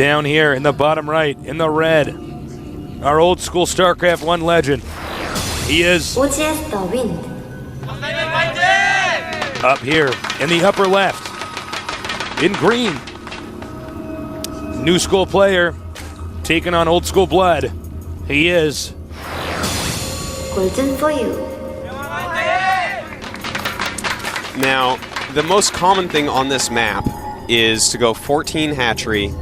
Down here in the bottom right, in the red, our old school StarCraft 1 legend. He is TheWinD. up here in the upper left, in green. New school player taking on old school blood. He is Golden for you. Now, the most common thing on this map is to go 14 hatchery,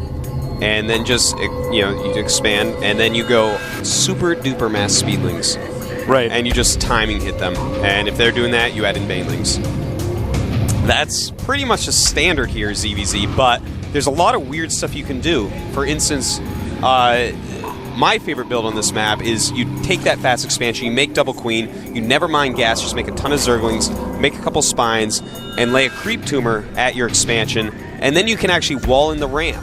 and then just, you expand, and then you go super duper mass speedlings. right. And you just timing hit them. And if they're doing that, you add in banelings. That's pretty much a standard here, ZVZ, but there's a lot of weird stuff you can do. For instance, my favorite build on this map is you take that fast expansion, you make double queen, you never mind gas, just make a ton of zerglings, make a couple spines, and lay a creep tumor at your expansion, and then you can actually wall in the ramp.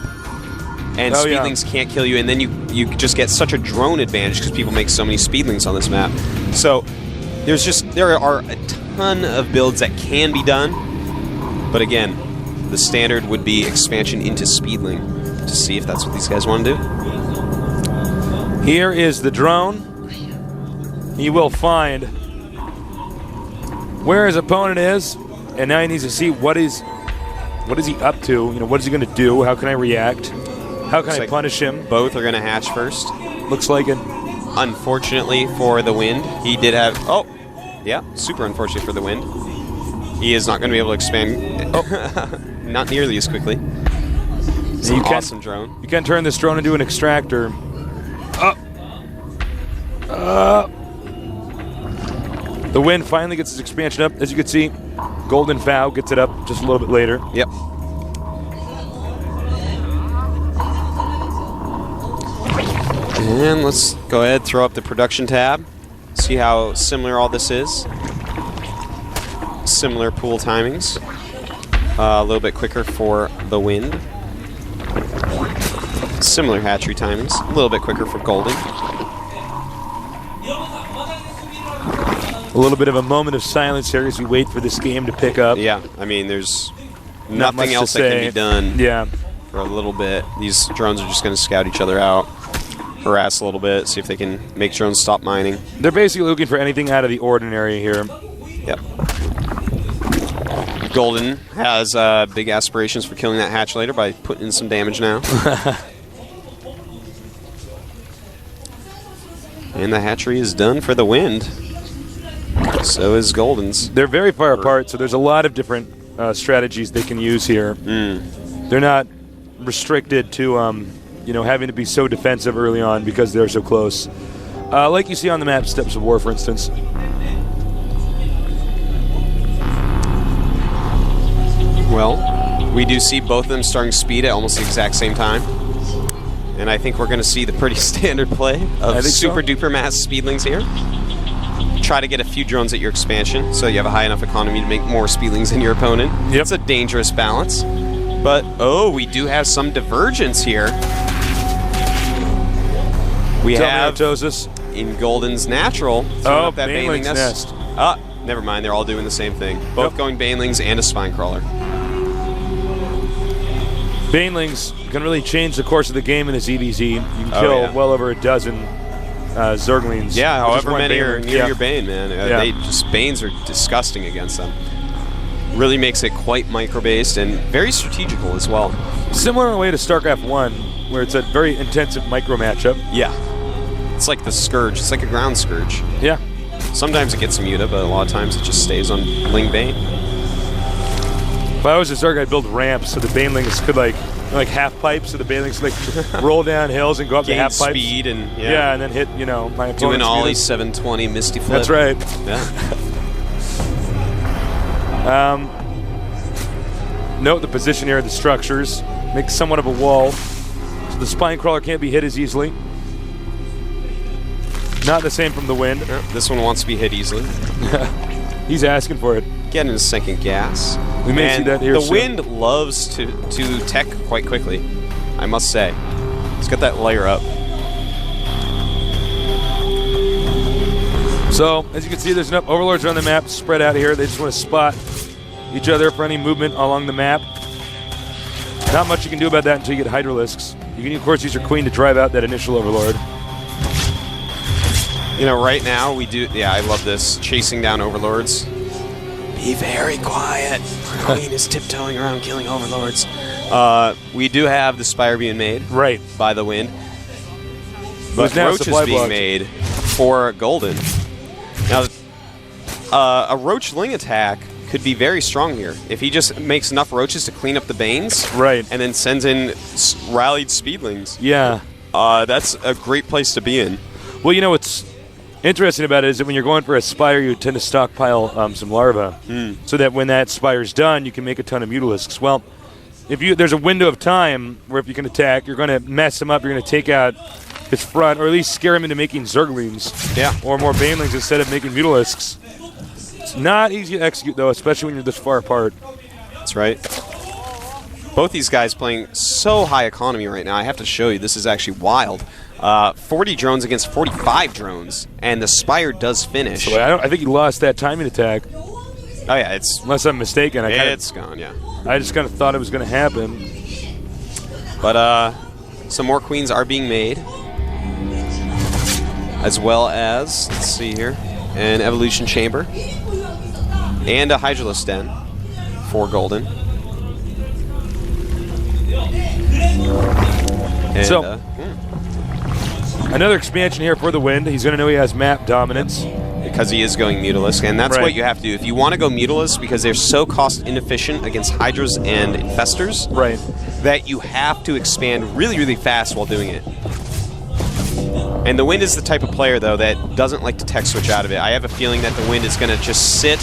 And speedlings can't kill you, and then you just get such a drone advantage because people make so many speedlings on this map. So there are a ton of builds that can be done, but again, the standard would be expansion into speedling to see if that's what these guys want to do. Here is the drone. He will find where his opponent is, and now he needs to see what is he up to. What is he going to do? How can I react? How can I punish him? Both are going to hatch first. Looks like it. Unfortunately for TheWinD, he did have... Oh, yeah, super unfortunate for TheWinD. He is not going to be able to expand not nearly as quickly. It's an awesome drone. You can turn this drone into an extractor. TheWinD finally gets his expansion up. As you can see, Golden Vow gets it up just a little bit later. Yep. And let's go ahead, throw up the production tab, see how similar all this is. Similar pool timings. A little bit quicker for TheWinD. Similar hatchery timings. A little bit quicker for Golden. A little bit of a moment of silence here as we wait for this game to pick up. Yeah, I mean, there's nothing else that can be done for a little bit. These drones are just going to scout each other out, harass a little bit, see if they can make drones stop mining. They're basically looking for anything out of the ordinary here. Yep. Golden has big aspirations for killing that hatch later by putting in some damage now. And the hatchery is done for TheWinD. So is Golden's. They're very far apart, so there's a lot of different strategies they can use here. They're not restricted to having to be so defensive early on because they're so close. Like you see on the map, Steps of War, for instance. Well, we do see both of them starting speed at almost the exact same time. And I think we're going to see the pretty standard play of super duper mass speedlings here. Try to get a few drones at your expansion so you have a high enough economy to make more speedlings than your opponent. Yep. It's a dangerous balance. But, we do have some divergence here. We have in Golden's natural throwing up that Baneling nest. Never mind, they're all doing the same thing. Both going Banelings and a Spine Crawler. Banelings can really change the course of the game in this EVZ. You can kill well over a dozen Zerglings. Yeah, however many are near your Bane, man. Banes are disgusting against them. Really makes it quite micro-based and very strategical as well. Similar in a way to StarCraft 1, where it's a very intensive micro matchup. Yeah. It's like the Scourge. It's like a ground Scourge. Yeah. Sometimes it gets muta, but a lot of times it just stays on Ling Bane. If I was a Zerg, I'd build ramps so the Banelings could like half pipes, so the Banelings could roll down hills and go up to half pipes. Speed and and then hit my opponent's doing ollie 720 Misty Flip. That's right. Yeah. Note the position here of the structures. Make somewhat of a wall, so the Spine Crawler can't be hit as easily. Not the same from TheWinD. No, this one wants to be hit easily. He's asking for it. Getting his second gas. We may see that here soon. TheWinD loves to tech quite quickly, I must say. Let's get that layer up. So, as you can see, there's enough Overlords around the map spread out here. They just want to spot each other for any movement along the map. Not much you can do about that until you get Hydralisks. You can, of course, use your queen to drive out that initial Overlord. You know, right now we do. Yeah, I love this. Chasing down Overlords. Be very quiet. Our queen is tiptoeing around killing Overlords. We do have the Spire being made. Right. By the wind. But now Roach is supply being blocked. made for Golden. Now, a Roach Ling attack could be very strong here. If he just makes enough Roaches to clean up the Banes. Right. And then sends in rallied Speedlings. Yeah. That's a great place to be in. Well, you know what's interesting about it is that when you're going for a Spire, you tend to stockpile some larvae, so that when that Spire's done, you can make a ton of Mutalisks. Well, if there's a window of time where if you can attack, you're going to mess him up. You're going to take out his front, or at least scare him into making Zerglings, or more Banelings instead of making Mutalisks. It's not easy to execute, though, especially when you're this far apart. That's right. Both these guys playing so high economy right now. I have to show you, this is actually wild. 40 drones against 45 drones, and the Spire does finish. So I think he lost that timing attack. Oh yeah, it's unless I'm mistaken. It's gone. Yeah. I just kind of thought it was going to happen. But some more queens are being made, as well as let's see here, an evolution chamber and a Hydralisk den for Golden. And, so. Another expansion here for the Wind. He's going to know he has map dominance. Because he is going Mutalisk, and that's what you have to do. If you want to go Mutalisk, because they're so cost inefficient against Hydras and Infestors, that you have to expand really, really fast while doing it. And the Wind is the type of player, though, that doesn't like to tech switch out of it. I have a feeling that the Wind is going to just sit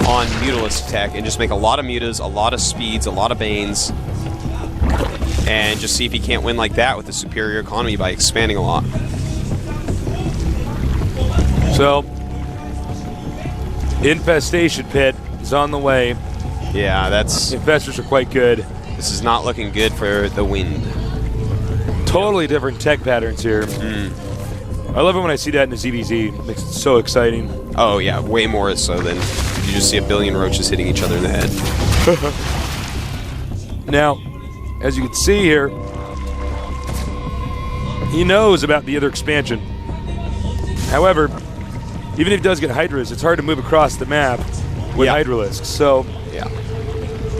on Mutalisk tech and just make a lot of Mutas, a lot of Speeds, a lot of Banes, and just see if he can't win like that with a superior economy by expanding a lot. So, Infestation Pit is on the way. Yeah, that's... Infestors are quite good. This is not looking good for the Wind. Totally different tech patterns here. I love it when I see that in the ZVZ. It makes it so exciting. Oh yeah, way more so than you just see a billion roaches hitting each other in the head. Now, as you can see here, he knows about the other expansion. However, even if he does get Hydras, it's hard to move across the map with Hydralisks. So,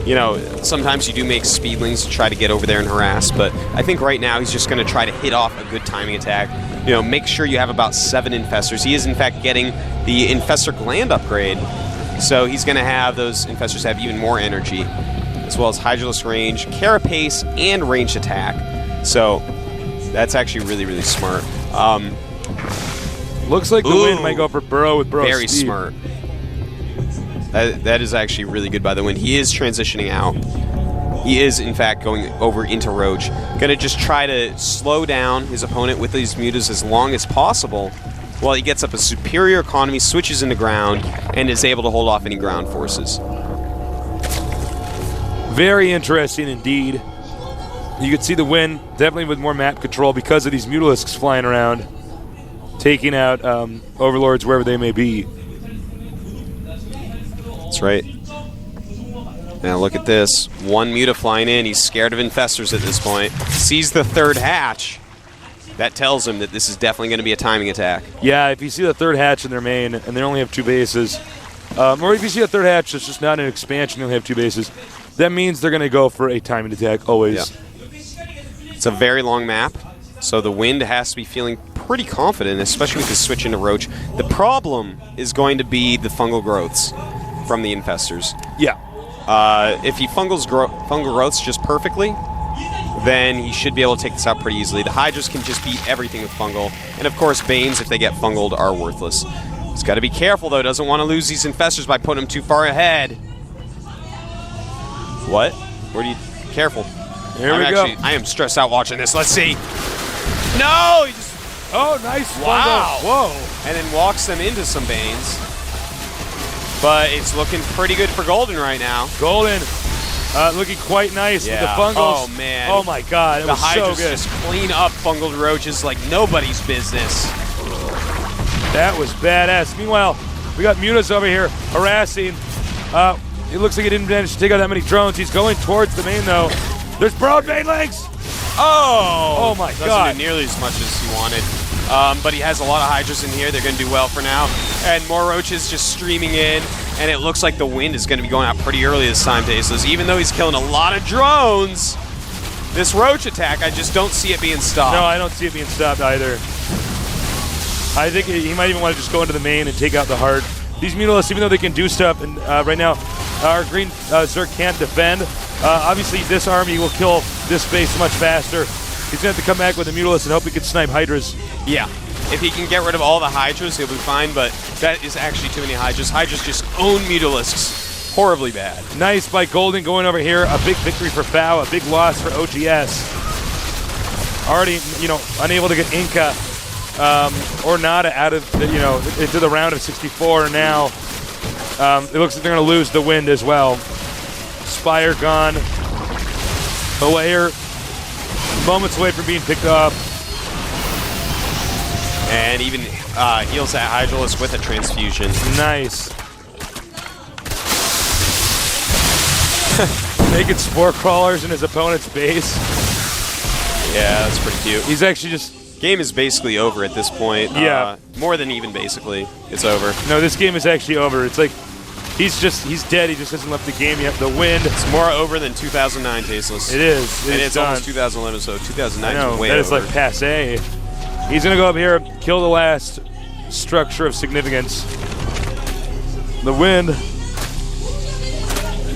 you know, sometimes you do make Speedlings to try to get over there and harass, but I think right now he's just going to try to hit off a good timing attack. You know, make sure you have about 7 Infestors. He is, in fact, getting the Infestor Gland upgrade, so he's going to have those Infestors have even more energy, as well as Hydralisk range, Carapace, and ranged attack. So that's actually really, really smart. Looks like the Wind might go for Burrow with Burrow Very speed. smart. That is actually really good by the Wind. He is transitioning out. He is, in fact, going over into Roach. Going to just try to slow down his opponent with these Mutas as long as possible while he gets up a superior economy, switches into ground, and is able to hold off any ground forces. Very interesting indeed. You can see the Wind definitely with more map control because of these Mutalisks flying around, taking out Overlords wherever they may be. That's right. Now look at this. One Muta flying in. He's scared of Infestors at this point. Sees the third hatch. That tells him that this is definitely going to be a timing attack. Yeah, if you see the third hatch in their main and they only have 2 bases, or if you see a third hatch that's just not an expansion, they only have 2 bases, that means they're going to go for a timing attack always. Yeah. It's a very long map, so the Wind has to be feeling pretty confident, especially with the switch into Roach. The problem is going to be the fungal growths from the Infestors. Yeah. If he fungal growths just perfectly, then he should be able to take this out pretty easily. The Hydras can just beat everything with fungal. And of course, Banes, if they get fungaled, are worthless. He's got to be careful, though. Doesn't want to lose these Infestors by putting them too far ahead. What? Where do you... Careful. Here we go. I am stressed out watching this. Let's see. No! He just... Oh, nice. Wow. Fungal. Whoa. And then walks them into some Banes. But it's looking pretty good for Golden right now. Golden looking quite nice with the fungals. Oh, man. Oh, my God. It the was so Hydras good. just clean up fungal roaches like nobody's business. That was badass. Meanwhile, we got Mutas over here harassing. It looks like he didn't manage to take out that many drones. He's going towards the main, though. There's Broad Banelings! Oh! Oh my Doesn't God. do nearly as much as he wanted. But he has a lot of Hydras in here. They're going to do well for now. And more Roaches just streaming in. And it looks like the wind is going to be going out pretty early this time, Tasteless. Even though he's killing a lot of drones, this Roach attack, I just don't see it being stopped. No, I don't see it being stopped either. I think he might even want to just go into the main and take out the heart. These Mutalisks, even though they can do stuff, and right now our green Zerg can't defend, obviously this army will kill this base much faster. He's going to have to come back with the Mutalisks and hope he can snipe Hydras. Yeah. If he can get rid of all the Hydras, he'll be fine, but that is actually too many Hydras. Hydras just own Mutalisks horribly bad. Nice by Golden going over here. A big victory for FAO, a big loss for OGS. Already, unable to get Inca or Nada out of, into the round of 64 now. It looks like they're going to lose the wind as well. Spire gone. Belair, moments away from being picked up. And even heals that Hydralisk with a transfusion. Nice. Making spore crawlers in his opponent's base. Yeah, that's pretty cute. He's actually just... Game is basically over at this point. Yeah. More than even basically. It's over. No, this game is actually over. It's like he's dead. He just hasn't left the game yet. The wind. It's more over than 2009 Tasteless. It is. And it's done. almost 2011, so 2009 I know, is way that over. is like passe. He's going to go up here, kill the last structure of significance. The wind.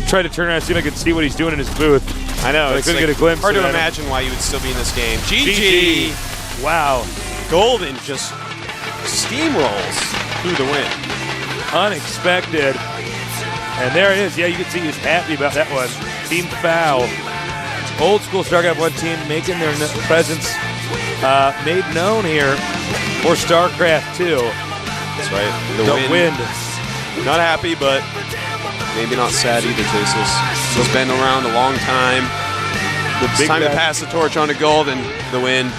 Try to turn around and see if I can see what he's doing in his booth. I know. I It's couldn't like get a glimpse hard of to it. imagine why you would still be in this game. GG! Wow. Golden just steamrolls through the win. Unexpected. And there it is. Yeah, you can see he's happy about that one. Team FAO. Old school StarCraft 1 team making their presence made known here for StarCraft 2. That's right. The wind. Not happy, but maybe not sad either, Tasteless. He's been around a long time. It's time to pass the torch on to Golden. The wind.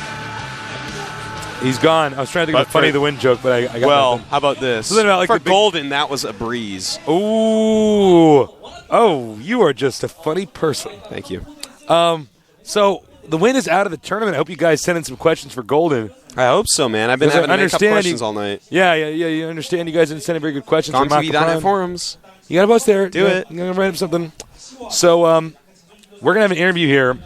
He's gone. I was trying to think of a funny the wind joke, but I got nothing. How about this? Something about, like, for the big- Golden, that was a breeze. Ooh. Oh, you are just a funny person. Thank you. So the wind is out of the tournament. I hope you guys send in some questions for Golden. I hope so, man. I've been having to make up questions all night. Yeah. You understand you guys didn't send in very good questions. GomTV.net forums. You got a post there. Do it. You're going to write up something. So we're going to have an interview here.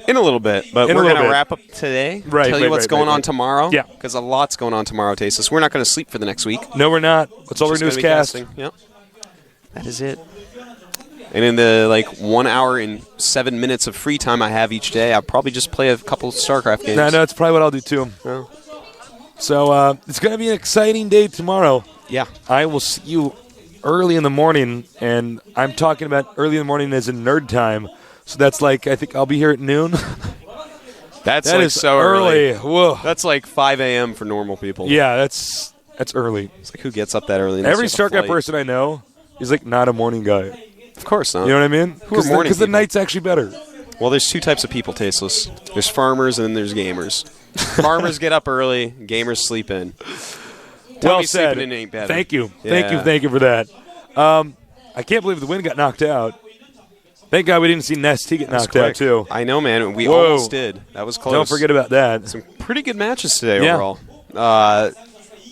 In a little bit, but we're going to wrap up today. Tell you what's going on tomorrow. Yeah. Because a lot's going on tomorrow, Tasteless. We're not going to sleep for the next week. No, we're not. It's all our Just gonna be newscast. casting. Yep. That is it. And in the 1 hour and 7 minutes of free time I have each day, I'll probably just play a couple StarCraft games. No, that's probably what I'll do too. Yeah. So it's going to be an exciting day tomorrow. Yeah. I will see you early in the morning, and I'm talking about early in the morning as in nerd time. So that's like, I think I'll be here at noon. That like is so early. Whoa. That's like 5 a.m. for normal people. Yeah, that's early. It's like, who gets up that early? Every StarCraft person I know is like not a morning guy. Of course not. You know what I mean? Who are morning Because the people? night's actually better. Well, there's two types of people, Tasteless. There's farmers and then there's gamers. Farmers get up early, gamers sleep in. Tell Well me said. sleeping in ain't better. Thank you. Yeah. Thank you for that. I can't believe the wind got knocked out. Thank God we didn't see Nest T get knocked out, too. I know, man. We Whoa. almost did. That was close. Don't forget about that. Some pretty good matches today Yeah. overall.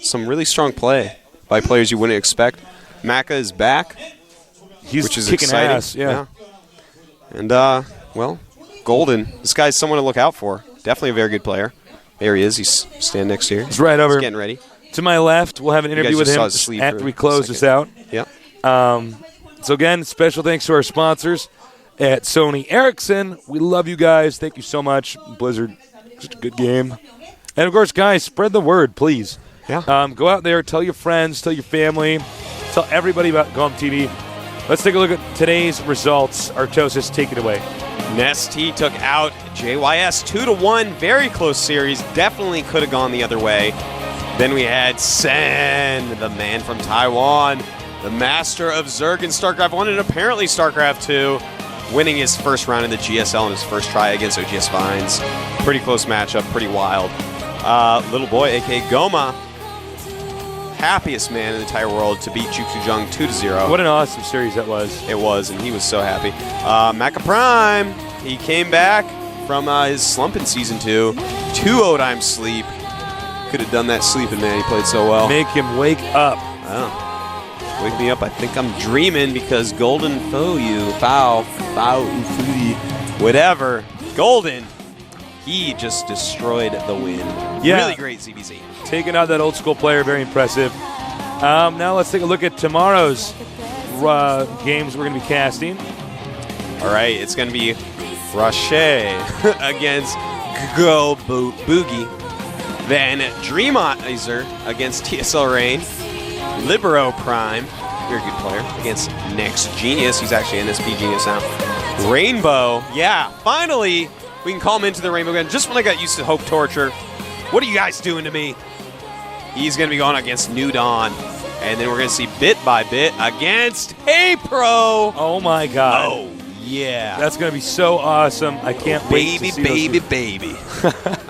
Some really strong play by players you wouldn't expect. Maka is back, He's which is kicking exciting. ass. Yeah. And, well, Golden. This guy's someone to look out for. Definitely a very good player. There he is. He's standing next to you. He's right over. He's getting ready. To my left, we'll have an interview guys with just saw him his sleeve after for we a close this second. out. Yeah. So again, special thanks to our sponsors at Sony Ericsson. We love you guys. Thank you so much. Blizzard, just a good game. And of course, guys, spread the word, please. Yeah. Go out there, tell your friends, tell your family, tell everybody about GomTV. Let's take a look at today's results. Artosis, take it away. Nest T took out JYS 2-1. Very close series. Definitely could have gone the other way. Then we had Sen, the man from Taiwan, the master of Zerg in StarCraft 1 and apparently StarCraft 2, winning his first round in the GSL in his first try against OGS Vines. Pretty close matchup, pretty wild. Little boy, a.k.a. Goma, happiest man in the entire world to beat Jukujung 2-0. What an awesome series that was. It was, and he was so happy. Maka Prime, he came back, from his slump in Season 2. 2 times sleep. Could have done that sleeping, man. He played so well. Make him wake up. Oh. Wake me up. I think I'm dreaming because Golden Foul, Ufudi, whatever. Golden, he just destroyed the win. Yeah. Really great ZBZ. Taking out that old school player, very impressive. Now let's take a look at tomorrow's games we're going to be casting. All right, it's going to be Rocher against Go Boogie. Then Dreamizer against TSL Rain. Libero Prime, very good player, against Next Genius. He's actually NSP Genius now. Rainbow, yeah, finally we can call him into the Rainbow again. Just when I got used to Hope Torture. What are you guys doing to me? He's going to be going against New Dawn. And then we're going to see Bit by Bit against Hey Pro. Oh my God. Oh, yeah. That's going to be so awesome. I can't wait to see those. Baby.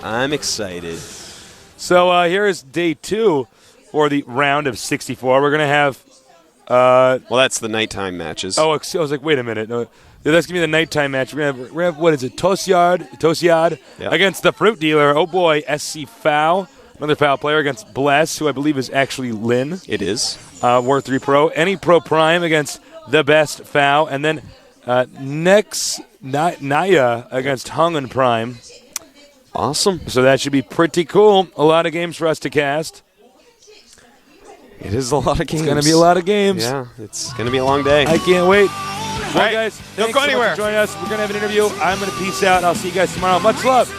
I'm excited. So here is day 2 for the round of 64. We're going to have... well, that's the nighttime matches. I was like, wait a minute. No, that's going to be the nighttime match. We're going to have what is it, Tosiad Yep. against the Fruit Dealer. Oh, boy, SC Foul. Another Foul player against Bless, who I believe is actually Lin. It is. War 3 Pro. Any Pro Prime against the Best Foul. And then next, Naya against Hung and Prime. Awesome. So that should be pretty cool. A lot of games for us to cast. It is a lot of games. It's going to be a lot of games. Yeah, it's going to be a long day. I can't wait. Well, right. guys, Don't thanks go so much anywhere. for joining us. We're going to have an interview. I'm going to peace out. I'll see you guys tomorrow. Much love.